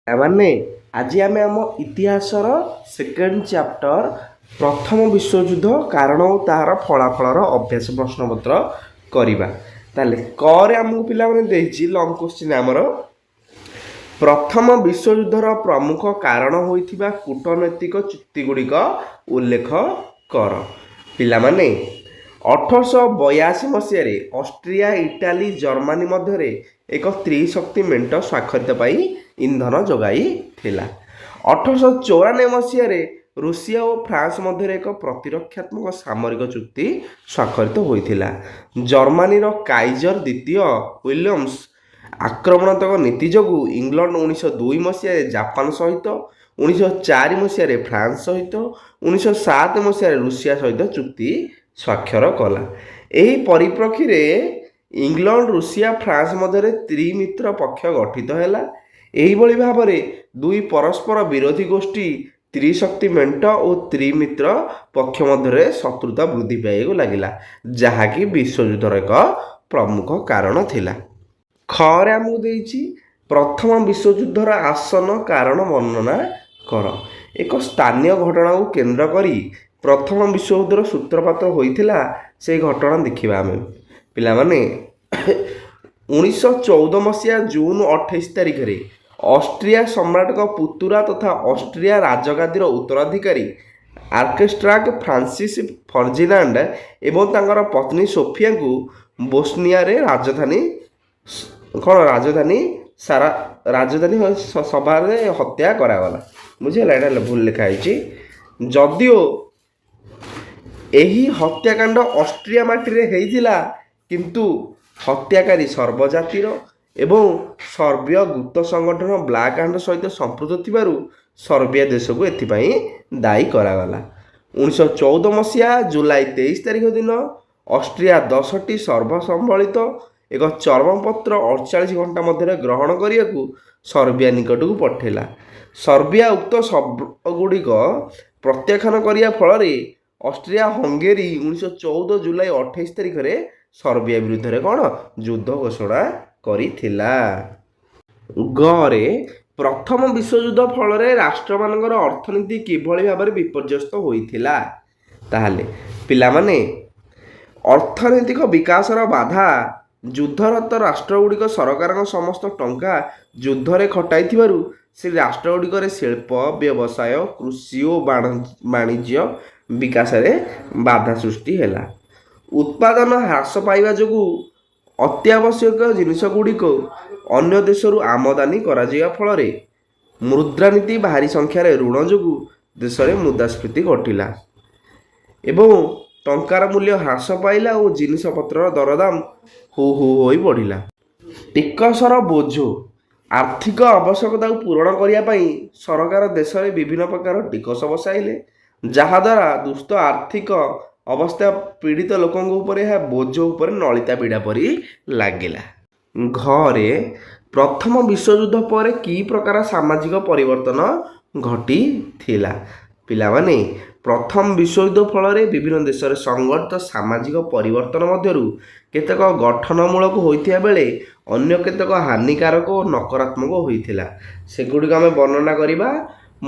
ମାନେ ଆଜି ଆମେ ଆମ ଇତିହାସର ସେକେଣ୍ଡ ଚାପ୍ଟର ପ୍ରଥମ ବିଶ୍ୱଯୁଦ୍ଧ କାରଣ ଓ ତାହାର ଫଳାଫଳର ଅଭ୍ୟାସ ପ୍ରଶ୍ନପତ୍ର କରିବା। ତାହେଲେ କରେ ଆମକୁ ପିଲାମାନେ ଦେଇଛି ଲଙ୍ଗ କୋଶ୍ଚିନ୍ ଆମର ପ୍ରଥମ ବିଶ୍ୱଯୁଦ୍ଧର ପ୍ରମୁଖ କାରଣ ହୋଇଥିବା କୂଟନୈତିକ ଚୁକ୍ତିଗୁଡ଼ିକ ଉଲ୍ଲେଖ କର। ପିଲାମାନେ 1882 ମସିହାରେ ଅଷ୍ଟ୍ରିଆ ଇଟାଲୀ ଜର୍ମାନୀ ମଧ୍ୟରେ ଏକ ତ୍ରିଶକ୍ତି ମେଣ୍ଟ ସ୍ୱାକ୍ଷରିତ ପାଇଁ ଇନ୍ଧନ ଯୋଗାଇଥିଲା। 1894 ମସିହାରେ ରୁଷିଆ ଓ ଫ୍ରାନ୍ସ ମଧ୍ୟରେ ଏକ ପ୍ରତିରକ୍ଷାତ୍ମକ ସାମରିକ ଚୁକ୍ତି ସ୍ୱାକ୍ଷରିତ ହୋଇଥିଲା। ଜର୍ମାନୀର କାଇଜର ଦ୍ୱିତୀୟ ୱିଲିୟମ୍ସ ଆକ୍ରମଣାତ୍ମକ ନୀତି ଯୋଗୁଁ ଇଂଲଣ୍ଡ 1902 ମସିହାରେ ଜାପାନ ସହିତ, 1904 ମସିହାରେ ଫ୍ରାନ୍ସ ସହିତ, 1907 ମସିହାରେ ରୁଷିଆ ସହିତ ଚୁକ୍ତି ସ୍ୱାକ୍ଷର କଲା। ଏହି ପରିପ୍ରେକ୍ଷୀରେ ଇଂଲଣ୍ଡ, ରୁଷିଆ, ଫ୍ରାନ୍ସ ମଧ୍ୟରେ ତ୍ରିମିତ୍ର ପକ୍ଷ ଗଠିତ ହେଲା। ଏହିଭଳି ଭାବରେ ଦୁଇ ପରସ୍ପର ବିରୋଧୀ ଗୋଷ୍ଠୀ ତ୍ରିଶକ୍ତି ମେଣ୍ଟ ଓ ତ୍ରିମିତ୍ର ପକ୍ଷ ମଧ୍ୟରେ ଶତ୍ରୁତା ବୃଦ୍ଧି ପାଇବାକୁ ଲାଗିଲା, ଯାହାକି ବିଶ୍ୱଯୁଦ୍ଧର ଏକ ପ୍ରମୁଖ କାରଣ ଥିଲା। ଖରେ ଆମକୁ ଦେଇଛି ପ୍ରଥମ ବିଶ୍ୱଯୁଦ୍ଧର ଆସନ୍ନ କାରଣ ବର୍ଣ୍ଣନା କର। ଏକ ସ୍ଥାନୀୟ ଘଟଣାକୁ କେନ୍ଦ୍ର କରି ପ୍ରଥମ ବିଶ୍ୱଯୁଦ୍ଧର ସୂତ୍ରପାତ ହୋଇଥିଲା ସେହି ଘଟଣା ଦେଖିବା ଆମେ। ପିଲାମାନେ 1914 ମସିହା ଜୁନ 28 ତାରିଖରେ ଅଷ୍ଟ୍ରିଆ ସମ୍ରାଟଙ୍କ ପୁତୁରା ତଥା ଅଷ୍ଟ୍ରିଆ ରାଜଗାଦୀର ଉତ୍ତରାଧିକାରୀ ଆର୍କେଷ୍ଟ୍ରାଗ ଫ୍ରାନ୍ସିସ୍ ଫର୍ଜିନାଣ୍ଡ ଏବଂ ତାଙ୍କର ପତ୍ନୀ ସୋଫିଆଙ୍କୁ ବୋସ୍ନିଆରେ ରାଜଧାନୀ ସଭାରେ ହତ୍ୟା କରାଗଲା। ବୁଝିହେଲା, ଏଇଟା ଭୁଲ ଲେଖା ହେଇଛି। ଯଦିଓ ଏହି ହତ୍ୟାକାଣ୍ଡ ଅଷ୍ଟ୍ରିଆ ମାଟିରେ ହେଇଥିଲା, କିନ୍ତୁ ହତ୍ୟାକାରୀ ସର୍ବଜାତିର ଏବଂ ସର୍ବିୟ ଗୁପ୍ତ ସଂଗଠନ ବ୍ଲାକ୍ ହ୍ୟାଣ୍ଡ ସହିତ ସମ୍ପୃକ୍ତ ଥିବାରୁ ସର୍ବିଆ ଦେଶକୁ ଏଥିପାଇଁ ଦାୟୀ କରାଗଲା। 1914 ମସିହା ଜୁଲାଇ 23 ତାରିଖ ଦିନ ଅଷ୍ଟ୍ରିଆ 10ଟି ସର୍ବସମ୍ବଳିତ ଏକ ଚରମପତ୍ର 48 ଘଣ୍ଟା ମଧ୍ୟରେ ଗ୍ରହଣ କରିବାକୁ ସର୍ବିଆ ନିକଟକୁ ପଠାଇଲା। ସର୍ବିଆ ଉକ୍ତ ସର୍ବଗୁଡ଼ିକ ପ୍ରତ୍ୟାଖ୍ୟାନ କରିବା ଫଳରେ ଅଷ୍ଟ୍ରିଆ ହଙ୍ଗେରୀ 1914 ଜୁଲାଇ 28 ତାରିଖରେ ସର୍ବିଆ ବିରୁଦ୍ଧରେ ଯୁଦ୍ଧ ଘୋଷଣା କରିଥିଲା। ଗରେ ପ୍ରଥମ ବିଶ୍ୱଯୁଦ୍ଧ ଫଳରେ ରାଷ୍ଟ୍ରମାନଙ୍କର ଅର୍ଥନୀତି କିଭଳି ଭାବରେ ବିପର୍ଯ୍ୟସ୍ତ ହୋଇଥିଲା। ତାହେଲେ ପିଲାମାନେ ଅର୍ଥନୈତିକ ବିକାଶର ବାଧା, ଯୁଦ୍ଧରତ ରାଷ୍ଟ୍ରଗୁଡ଼ିକ ସରକାରଙ୍କ ସମସ୍ତ ଟଙ୍କା ଯୁଦ୍ଧରେ ଖଟାଇଥିବାରୁ ସେ ରାଷ୍ଟ୍ରଗୁଡ଼ିକରେ ଶିଳ୍ପ, ବ୍ୟବସାୟ, କୃଷି ଓ ବାଣିଜ୍ୟ ବିକାଶରେ ବାଧା ସୃଷ୍ଟି ହେଲା। ଉତ୍ପାଦନ ହ୍ରାସ ପାଇବା ଯୋଗୁଁ ଅତ୍ୟାବଶ୍ୟକ ଜିନିଷଗୁଡ଼ିକ ଅନ୍ୟ ଦେଶରୁ ଆମଦାନୀ କରାଯିବା ଫଳରେ ମୁଦ୍ରାନୀତି, ଭାରୀ ସଂଖ୍ୟାରେ ଋଣ ଯୋଗୁଁ ଦେଶରେ ମୁଦ୍ରାସ୍ଫୀତି ଘଟିଲା ଏବଂ ଟଙ୍କାର ମୂଲ୍ୟ ହ୍ରାସ ପାଇଲା ଓ ଜିନିଷପତ୍ରର ଦରଦାମ ହୁ ହୁ ହୋଇ ବଢ଼ିଲା। ଟିକସର ବୋଝ, ଆର୍ଥିକ ଆବଶ୍ୟକତାକୁ ପୂରଣ କରିବା ପାଇଁ ସରକାର ଦେଶରେ ବିଭିନ୍ନ ପ୍ରକାର ଟିକସ ବସାଇଲେ, ଯାହାଦ୍ୱାରା ଦୁଷ୍ଟ ଆର୍ଥିକ ଅବସ୍ଥା ପୀଡ଼ିତ ଲୋକଙ୍କ ଉପରେ ଏହା ବୋଝ ଉପରେ ନଳିତା ପିଡ଼ା ପରି ଲାଗିଲା। ଘରେ ପ୍ରଥମ ବିଶ୍ୱଯୁଦ୍ଧ ପରେ କି ପ୍ରକାର ସାମାଜିକ ପରିବର୍ତ୍ତନ ଘଟିଥିଲା। ପିଲାମାନେ ପ୍ରଥମ ବିଶ୍ୱଯୁଦ୍ଧ ଫଳରେ ବିଭିନ୍ନ ଦେଶରେ ସଂଘଟିତ ସାମାଜିକ ପରିବର୍ତ୍ତନ ମଧ୍ୟରୁ କେତେକ ଗଠନମୂଳକ ହୋଇଥିବା ବେଳେ ଅନ୍ୟ କେତେକ ହାନିକାରକ ଓ ନକାରାତ୍ମକ ହୋଇଥିଲା। ସେଗୁଡ଼ିକ ଆମେ ବର୍ଣ୍ଣନା କରିବା।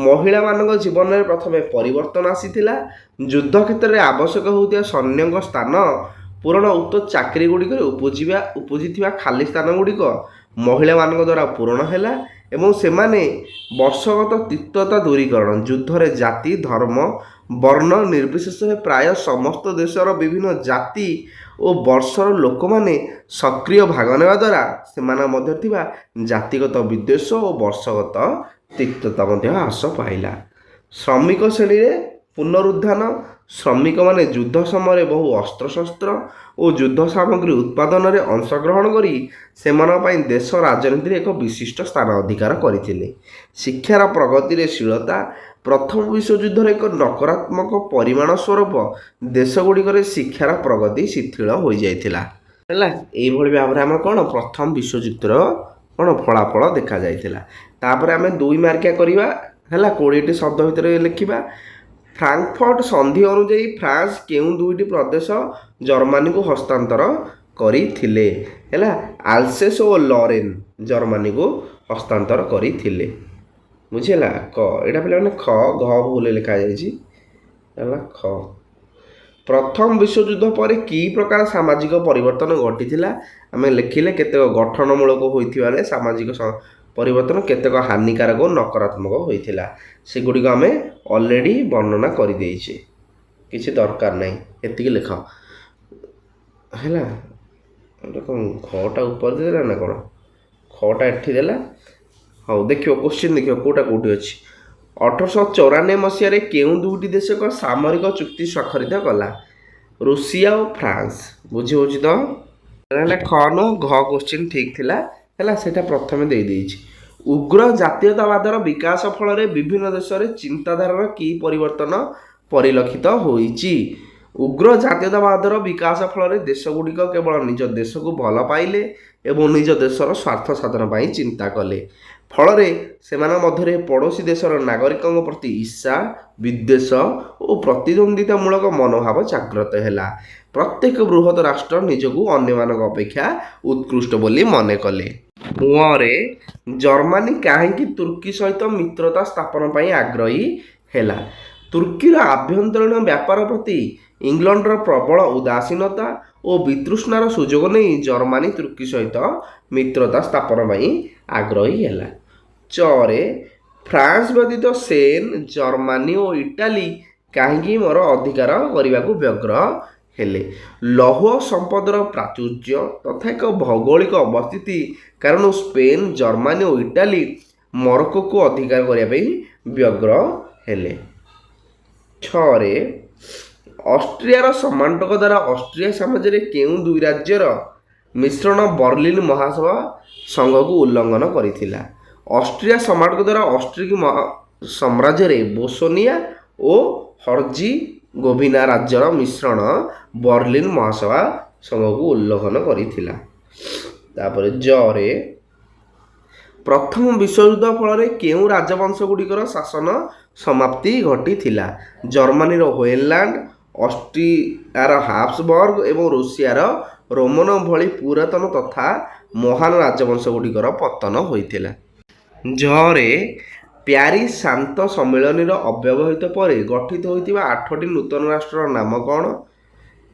ମହିଳାମାନଙ୍କ ଜୀବନରେ ପ୍ରଥମେ ପରିବର୍ତ୍ତନ ଆସିଥିଲା। ଯୁଦ୍ଧ କ୍ଷେତ୍ରରେ ଆବଶ୍ୟକ ହେଉଥିବା ସୈନ୍ୟଙ୍କ ସ୍ଥାନ ପୂରଣ, ଉକ୍ତ ଚାକିରିଗୁଡ଼ିକରେ ଉପୁଜିଥିବା ଖାଲି ସ୍ଥାନଗୁଡ଼ିକ ମହିଳାମାନଙ୍କ ଦ୍ୱାରା ପୂରଣ ହେଲା ଏବଂ ସେମାନେ ବର୍ଷଗତ ତିକ୍ତତା ଦୂରୀକରଣ, ଯୁଦ୍ଧରେ ଜାତି, ଧର୍ମ, ବର୍ଣ୍ଣ ନିର୍ବିଶେଷରେ ପ୍ରାୟ ସମସ୍ତ ଦେଶର ବିଭିନ୍ନ ଜାତି ଓ ବର୍ଷର ଲୋକମାନେ ସକ୍ରିୟ ଭାଗ ନେବା ଦ୍ୱାରା ସେମାନଙ୍କ ମଧ୍ୟରେ ଥିବା ଜାତିଗତ ବିଦ୍ୱେଷ ଓ ବର୍ଷଗତ ତିକ୍ତତା ମଧ୍ୟ ହ୍ରାସ ପାଇଲା। ଶ୍ରମିକ ଶ୍ରେଣୀରେ ପୁନରୁତ୍ଥାନ, ଶ୍ରମିକମାନେ ଯୁଦ୍ଧ ସମୟରେ ବହୁ ଅସ୍ତ୍ରଶସ୍ତ୍ର ଓ ଯୁଦ୍ଧ ସାମଗ୍ରୀ ଉତ୍ପାଦନରେ ଅଂଶଗ୍ରହଣ କରି ସେମାନଙ୍କ ପାଇଁ ଦେଶ ରାଜନୀତିରେ ଏକ ବିଶିଷ୍ଟ ସ୍ଥାନ ଅଧିକାର କରିଥିଲେ। ଶିକ୍ଷାର ପ୍ରଗତିରେ ଶୀଳତା, ପ୍ରଥମ ବିଶ୍ୱଯୁଦ୍ଧର ଏକ ନକାରାତ୍ମକ ପରିଣାମ ସ୍ୱରୂପ ଦେଶଗୁଡ଼ିକରେ ଶିକ୍ଷାର ପ୍ରଗତି ଶିଥିଳ ହୋଇଯାଇଥିଲା। ହେଲା, ଏଇଭଳି ଭାବରେ ଆମର ପ୍ରଥମ ବିଶ୍ୱଯୁଦ୍ଧର ଫଳାଫଳ ଦେଖାଯାଇଥିଲା। ତାପରେ ଆମେ 2 ମାର୍କିଆ କରିବା। ହେଲା, 20ଟି ଶବ୍ଦ ଭିତରେ ଲେଖିବା। ଫ୍ରାଙ୍କଫର୍ଟ ସନ୍ଧି ଅନୁଯାୟୀ ଫ୍ରାନ୍ସ କେଉଁ 2ଟି ପ୍ରଦେଶ ଜର୍ମାନୀକୁ ହସ୍ତାନ୍ତର କରିଥିଲେ? ହେଲା, ଆଲସେସ୍ ଓ ଲରେନ୍ ଜର୍ମାନୀକୁ ହସ୍ତାନ୍ତର କରିଥିଲେ। ବୁଝିହେଲା। କ ଏଇଟା ପିଲାମାନେ ଖ ଘ ଭୁଲ ଲେଖାଯାଇଛି ହେଲା ଖ। ପ୍ରଥମ ବିଶ୍ୱଯୁଦ୍ଧ ପରେ କି ପ୍ରକାର ସାମାଜିକ ପରିବର୍ତ୍ତନ ଘଟିଥିଲା? ଆମେ ଲେଖିଲେ କେତେକ ଗଠନମୂଳକ ହୋଇଥିବା ବେଳେ ସାମାଜିକ ପରିବର୍ତ୍ତନ କେତେକ ହାନିକାରକ ଓ ନକାରାତ୍ମକ ହୋଇଥିଲା। ସେଗୁଡ଼ିକ ଆମେ ଅଲରେଡ଼ି ବର୍ଣ୍ଣନା କରିଦେଇଛେ, କିଛି ଦରକାର ନାହିଁ, ଏତିକି ଲେଖ ହେଲା। ଏଇଟା କ'ଣ ଖଟା ଉପରେ ଦେଲା ନା କ'ଣ? ଖଟା ଏଠି ଦେଲା। ହଉ ଦେଖିବ କୋଶ୍ଚିନ୍ ଦେଖିବ କେଉଁଟା କେଉଁଠି ଅଛି। 1894 ମସିହାରେ କେଉଁ ଦୁଇଟି ଦେଶ ଏକ ସାମରିକ ଚୁକ୍ତି ସ୍ୱାକ୍ଷରିତ କଲା? ରୁଷିଆ ଓ ଫ୍ରାନ୍ସ। ବୁଝି ହେଉଛି ତ? ହେଲେ ଖ ନୁହଁ ଘ କୋଶ୍ଚିନ୍ ଠିକ୍ ଥିଲା ହେଲା, ସେଇଟା ପ୍ରଥମେ ଦେଇଦେଇଛି। ଉଗ୍ର ଜାତୀୟତାବାଦର ବିକାଶ ଫଳରେ ବିଭିନ୍ନ ଦେଶରେ ଚିନ୍ତାଧାରାର କି ପରିବର୍ତ୍ତନ ପରିଲକ୍ଷିତ ହୋଇଛି? ଉଗ୍ର ଜାତୀୟତାବାଦର ବିକାଶ ଫଳରେ ଦେଶଗୁଡ଼ିକ କେବଳ ନିଜ ଦେଶକୁ ଭଲ ପାଇଲେ ଏବଂ ନିଜ ଦେଶର ସ୍ୱାର୍ଥ ସାଧନ ପାଇଁ ଚିନ୍ତା କଲେ। ଫଳରେ ସେମାନଙ୍କ ମଧ୍ୟରେ ପଡ଼ୋଶୀ ଦେଶର ନାଗରିକଙ୍କ ପ୍ରତି ଈର୍ଷା, ବିଦ୍ୱେଷ ଓ ପ୍ରତିଦ୍ୱନ୍ଦ୍ୱିତାମୂଳକ ମନୋଭାବ ଜାଗ୍ରତ ହେଲା। ପ୍ରତ୍ୟେକ ବୃହତ ରାଷ୍ଟ୍ର ନିଜକୁ ଅନ୍ୟମାନଙ୍କ ଅପେକ୍ଷା ଉତ୍କୃଷ୍ଟ ବୋଲି ମନେ କଲେ। ରେ ଜର୍ମାନୀ କାହିଁକି ତୁର୍କୀ ସହିତ ମିତ୍ରତା ସ୍ଥାପନ ପାଇଁ ଆଗ୍ରହୀ ହେଲା? ତୁର୍କୀର ଆଭ୍ୟନ୍ତରୀଣ ବ୍ୟାପାର ପ୍ରତି ଇଂଲଣ୍ଡର ପ୍ରବଳ ଉଦାସୀନତା ଓ ବିତୃଷ୍ଣାର ସୁଯୋଗ ନେଇ ଜର୍ମାନୀ ତୁର୍କୀ ସହିତ ମିତ୍ରତା ସ୍ଥାପନ ପାଇଁ ଆଗ୍ରହୀ ହେଲା। ରେ ଫ୍ରାନ୍ସ ବ୍ୟତୀତ ସ୍ପେନ୍, ଜର୍ମାନୀ ଓ ଇଟାଲୀ କାହିଁକି ମୋର ଅଧିକାର କରିବାକୁ ବ୍ୟଗ୍ର ହେଲେ? ଲୌହ ସମ୍ପଦର ପ୍ରାଚୁର୍ଯ୍ୟ ତଥା ଏକ ଭୌଗୋଳିକ ଅବସ୍ଥିତି କାରଣରୁ ସ୍ପେନ୍, ଜର୍ମାନୀ ଓ ଇଟାଲୀ ମରକ୍କୋକୁ ଅଧିକାର କରିବା ପାଇଁ ବ୍ୟଗ୍ର ହେଲେ। ରେ ଅଷ୍ଟ୍ରିଆର ସମାନ୍ତକ ଦ୍ୱାରା ଅଷ୍ଟ୍ରିଆ ସାମ୍ରାଜ୍ୟରେ କେଉଁ ଦୁଇ ରାଜ୍ୟର ମିଶ୍ରଣ ବର୍ଲିନ ମହାସଭା ସଂଘକୁ ଉଲ୍ଲଂଘନ କରିଥିଲା? ଅଷ୍ଟ୍ରିଆ ସମାନ୍ତକ ଦ୍ୱାରା ଅଷ୍ଟ୍ରିକ ସାମ୍ରାଜ୍ୟରେ ବୋସନିଆ ଓ ହର୍ଜିଗୋଭିନା ରାଜ୍ୟର ମିଶ୍ରଣ ବର୍ଲିନ ମହାସଭା ସଂଘକୁ ଉଲ୍ଲଂଘନ କରିଥିଲା। ତାପରେ ରେ ପ୍ରଥମ ବିଶ୍ୱଯୁଦ୍ଧ ଫଳରେ କେଉଁ ରାଜବଂଶଗୁଡ଼ିକର ଶାସନ ସମାପ୍ତି ଘଟିଥିଲା? ଜର୍ମାନୀର ହୋହେନଲାଣ୍ଡ, ଅଷ୍ଟ୍ରିଆର ହାବସବର୍ଗ ଏବଂ ରୁଷିଆର ରୋମାନୋଭ ଭଳି ପୁରାତନ ତଥା ମହାନ ରାଜବଂଶଗୁଡ଼ିକର ପତନ ହୋଇଥିଲା। ରେ ପ୍ୟାରିସ୍ ଶାନ୍ତ ସମ୍ମିଳନୀର ଅବ୍ୟବହିତ ପରେ ଗଠିତ ହୋଇଥିବା 8ଟି ନୂତନ ରାଷ୍ଟ୍ରର ନାମ କ'ଣ?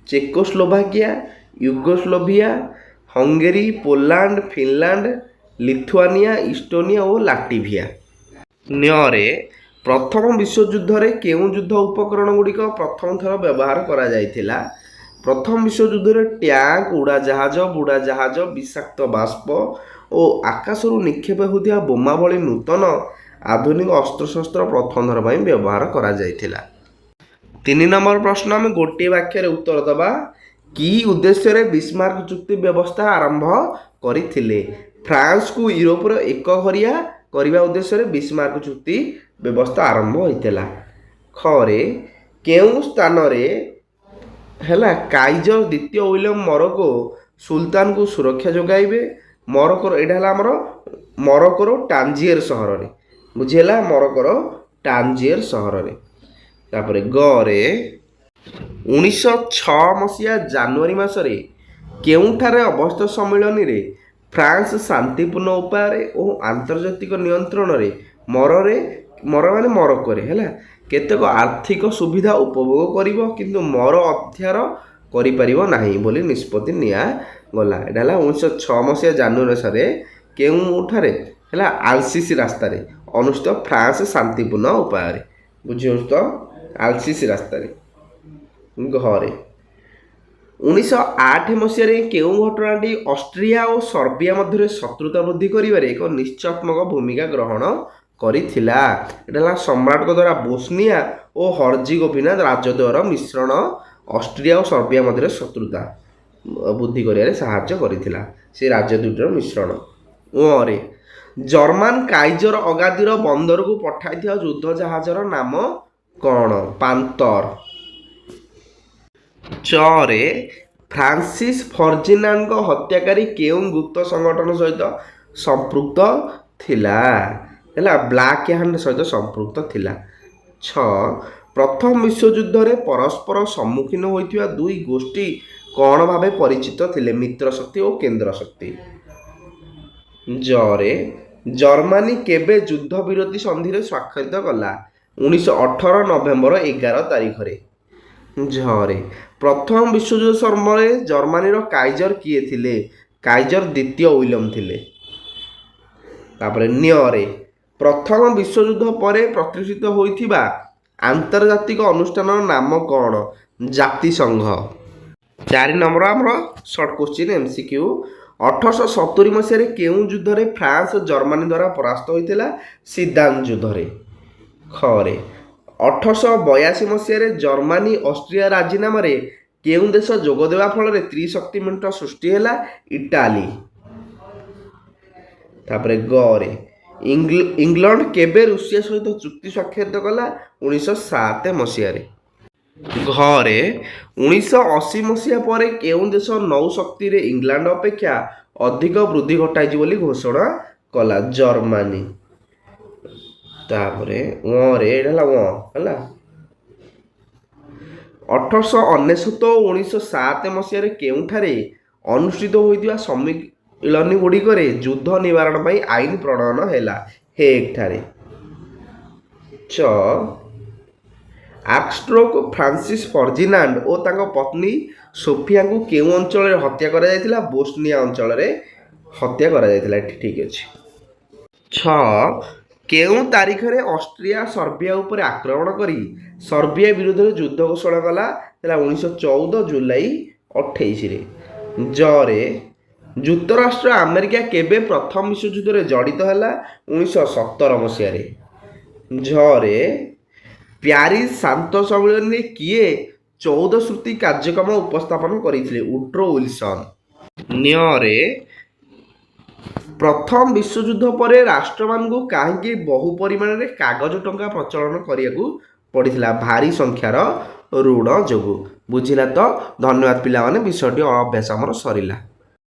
Czechoslovakia, Yugoslavia, Hungary, Poland, Finland, Lithuania, Estonia ଓ ଲାଟଭିଆ। ରେ ପ୍ରଥମ ବିଶ୍ୱଯୁଦ୍ଧରେ କେଉଁ ଯୁଦ୍ଧ ଉପକରଣଗୁଡ଼ିକ ପ୍ରଥମ ଥର ବ୍ୟବହାର କରାଯାଇଥିଲା? ପ୍ରଥମ ବିଶ୍ୱଯୁଦ୍ଧରେ ଟ୍ୟାଙ୍କ, ଉଡ଼ାଜାହାଜ, ବୁଡ଼ାଜାହାଜ, ବିଷାକ୍ତ ବାଷ୍ପ ଓ ଆକାଶରୁ ନିକ୍ଷେପ ହେଉଥିବା ବୋମା ଭଳି ନୂତନ ଆଧୁନିକ ଅସ୍ତ୍ରଶସ୍ତ୍ର ପ୍ରଥମ ଥର ପାଇଁ ବ୍ୟବହାର କରାଯାଇଥିଲା। 3 ନମ୍ବର ପ୍ରଶ୍ନ ଆମେ ଗୋଟିଏ ବାକ୍ୟରେ ଉତ୍ତର ଦେବା। କି ଉଦ୍ଦେଶ୍ୟରେ ବିସ୍ମାର୍କ ଚୁକ୍ତି ବ୍ୟବସ୍ଥା ଆରମ୍ଭ କରିଥିଲେ? ଫ୍ରାନ୍ସକୁ ୟୁରୋପର ଏକଘରିଆ କରିବା ଉଦ୍ଦେଶ୍ୟରେ ବିସ୍ମାର୍କ ଚୁକ୍ତି ବ୍ୟବସ୍ଥା ଆରମ୍ଭ ହୋଇଥିଲା। ରେ କେଉଁ ସ୍ଥାନରେ ହେଲା କାଇଜର ଦ୍ୱିତୀୟ ୱିଲିୟମ ମରକ୍କୋ ସୁଲତାନଙ୍କୁ ସୁରକ୍ଷା ଯୋଗାଇବେ? ମରକ୍କୋର ଏଇଟା ହେଲା ଆମର ମରକ୍କୋର ଟାଞ୍ଜିଏର ସହରରେ। ବୁଝିହେଲା, ମରକ୍କୋର ଟାଞ୍ଜିଏର ସହରରେ। ତାପରେ ରେ 1906 ମସିହା ଜାନୁଆରୀ ମାସରେ କେଉଁଠାରେ ଅବସ୍ଥିତ ସମ୍ମିଳନୀରେ ଫ୍ରାନ୍ସ ଶାନ୍ତିପୂର୍ଣ୍ଣ ଉପାୟରେ ଓ ଆନ୍ତର୍ଜାତିକ ନିୟନ୍ତ୍ରଣରେ ମରକ୍କୋରେ ହେଲା କେତେକ ଆର୍ଥିକ ସୁବିଧା ଉପଭୋଗ କରିବ କିନ୍ତୁ ମର ଅଧ୍ୟାର କରିପାରିବ ନାହିଁ ବୋଲି ନିଷ୍ପତ୍ତି ନିଆଗଲା। ଏଇଟା ହେଲା 1906 ମସିହା ଜାନୁଆରୀ ମାସରେ କେଉଁଠାରେ ହେଲା ଆଲସିସି ରାସ୍ତାରେ ଅନୁଷ୍ଠିତ ଫ୍ରାନ୍ସ ଶାନ୍ତିପୂର୍ଣ୍ଣ ଉପାୟରେ। ବୁଝିହେଉଛି ତ? ଆଲସିସି ରାସ୍ତାରେ। ରେ 1908 ମସିହାରେ କେଉଁ ଘଟଣାଟି ଅଷ୍ଟ୍ରିଆ ଓ ସର୍ବିଆ ମଧ୍ୟରେ ଶତ୍ରୁତା ବୃଦ୍ଧି କରିବାରେ ଏକ ନିଶ୍ଚୟାତ୍ମକ ଭୂମିକା ଗ୍ରହଣ କରିଥିଲା? ଏଇଟା ହେଲା ସମ୍ରାଟଙ୍କ ଦ୍ୱାରା ବୋସ୍ନିଆ ଓ ହର୍ଜିଗୋଭିନା ରାଜଦ୍ୱୟର ମିଶ୍ରଣ ଅଷ୍ଟ୍ରିଆ ଓ ସର୍ବିଆ ମଧ୍ୟରେ ଶତ୍ରୁତା ବୃଦ୍ଧି କରିବାରେ ସାହାଯ୍ୟ କରିଥିଲା। ସେ ରାଜ୍ୟ ଦୁଇଟିର ମିଶ୍ରଣ। ରେ ଜର୍ମାନ କାଇଜର ଅଗାଦିର ବନ୍ଦରକୁ ପଠାଇଥିବା ଯୁଦ୍ଧ ଜାହାଜର ନାମ କ'ଣ? ପାନ୍ତର। ରେ ଫ୍ରାନ୍ସିସ୍ ଫର୍ଜିନାଣ୍ଡଙ୍କ ହତ୍ୟାକାରୀ କେଉଁ ଗୁପ୍ତ ସଂଗଠନ ସହିତ ସମ୍ପୃକ୍ତ ଥିଲା? ହେଲା ବ୍ଲାକ୍ ହ୍ୟାଣ୍ଡ ସହିତ ସମ୍ପୃକ୍ତ ଥିଲା। ପ୍ରଥମ ବିଶ୍ୱଯୁଦ୍ଧରେ ପରସ୍ପର ସମ୍ମୁଖୀନ ହୋଇଥିବା ଦୁଇ ଗୋଷ୍ଠୀ କ'ଣ ଭାବେ ପରିଚିତ ଥିଲେ? ମିତ୍ର ଶକ୍ତି ଓ କେନ୍ଦ୍ର ଶକ୍ତି। ରେ ଜର୍ମାନୀ କେବେ ଯୁଦ୍ଧ ବିରତି ସନ୍ଧିରେ ସ୍ୱାକ୍ଷରିତ କଲା? 1918 ନଭେମ୍ବର 11 ତାରିଖରେ। ଝରେ ପ୍ରଥମ ବିଶ୍ୱଯୁଦ୍ଧ ସମୟରେ ଜର୍ମାନୀର କାଇଜର କିଏ ଥିଲେ? କାଇଜର ଦ୍ୱିତୀୟ ୱିଲିୟମ ଥିଲେ। ତାପରେ ନ୍ୟରେ ପ୍ରଥମ ବିଶ୍ୱଯୁଦ୍ଧ ପରେ ପ୍ରତିଷ୍ଠିତ ହୋଇଥିବା ଆନ୍ତର୍ଜାତିକ ଅନୁଷ୍ଠାନର ନାମ କ'ଣ? ଜାତିସଂଘ। 4 ନମ୍ବର ଆମର ସର୍ଟ କୋଶ୍ଚିନ୍ MCQ। 1870 ମସିହାରେ କେଉଁ ଯୁଦ୍ଧରେ ଫ୍ରାନ୍ସ ଜର୍ମାନୀ ଦ୍ୱାରା ପରାସ୍ତ ହୋଇଥିଲା? ସିଦାନ ଯୁଦ୍ଧରେ। ଖରେ 1882 ମସିହାରେ ଜର୍ମାନୀ ଅଷ୍ଟ୍ରିଆ ରାଜିନାମାରେ କେଉଁ ଦେଶ ଯୋଗ ଦେବା ଫଳରେ ତ୍ରିଶକ୍ତି ମେଣ୍ଟ ସୃଷ୍ଟି ହେଲା? ଇଟାଲୀ। ତାପରେ ଗରେ ଇଂଲଣ୍ଡ କେବେ ରୁଷିଆ ସହିତ ଚୁକ୍ତି ସ୍ୱାକ୍ଷରିତ କଲା? 1907 ମସିହାରେ। ଘରେ 1980 ମସିହା ପରେ କେଉଁ ଦେଶ ନୌଶକ୍ତିରେ ଇଂଲଣ୍ଡ ଅପେକ୍ଷା ଅଧିକ ବୃଦ୍ଧି ଘଟାଇଛି ବୋଲି ଘୋଷଣା କଲା? ଜର୍ମାନୀ। ତାପରେ ରେ ଏଇଟା ହେଲା 1899 ଓ 1907 ମସିହାରେ କେଉଁଠାରେ ଅନୁଷ୍ଠିତ ହୋଇଥିବା ସମ୍ମିଳନୀ ଗୁଡ଼ିକରେ ଯୁଦ୍ଧ ନିବାରଣ ପାଇଁ ଆଇନ ପ୍ରଣୟନ ହେଲା? ହେଗ୍ ଠାରେ। ଆର୍କଷ୍ଟ୍ରୋକ୍ ଫ୍ରାନ୍ସିସ୍ ଫର୍ଜିନାଣ୍ଡ ଓ ତାଙ୍କ ପତ୍ନୀ ସୋଫିଆଙ୍କୁ କେଉଁ ଅଞ୍ଚଳରେ ହତ୍ୟା କରାଯାଇଥିଲା? ବୋସ୍ନିଆ ଅଞ୍ଚଳରେ ହତ୍ୟା କରାଯାଇଥିଲା। ଏଠି ଠିକ୍ ଅଛି। କେଉଁ ତାରିଖରେ ଅଷ୍ଟ୍ରିଆ ସର୍ବିଆ ଉପରେ ଆକ୍ରମଣ କରି ସର୍ବିଆ ବିରୁଦ୍ଧରେ ଯୁଦ୍ଧ ଘୋଷଣା କଲା? 1914 ଜୁଲାଇ 28ରେ। ଜରେ ଯୁକ୍ତରାଷ୍ଟ୍ର ଆମେରିକା କେବେ ପ୍ରଥମ ବିଶ୍ୱଯୁଦ୍ଧରେ ଜଡ଼ିତ ହେଲା? 1917 ମସିହାରେ। ଝରେ ପ୍ୟାରିସ୍ ଶାନ୍ତ ସମ୍ମିଳନୀରେ କିଏ 14 ଶ୍ରୁତି କାର୍ଯ୍ୟକ୍ରମ ଉପସ୍ଥାପନ କରିଥିଲେ? Woodrow Wilson. ନ୍ୟରେ ପ୍ରଥମ ବିଶ୍ୱଯୁଦ୍ଧ ପରେ ରାଷ୍ଟ୍ରମାନଙ୍କୁ କାହିଁକି ବହୁ ପରିମାଣରେ କାଗଜ ଟଙ୍କା ପ୍ରଚଳନ କରିବାକୁ ପଡ଼ିଥିଲା? ଭାରି ସଂଖ୍ୟାର ଋଣ ଯୋଗୁଁ। ବୁଝିଲା ତ? ଧନ୍ୟବାଦ ପିଲାମାନେ, ବିଷୟଟି ଅଭ୍ୟାସ ଆମର ସରିଲା।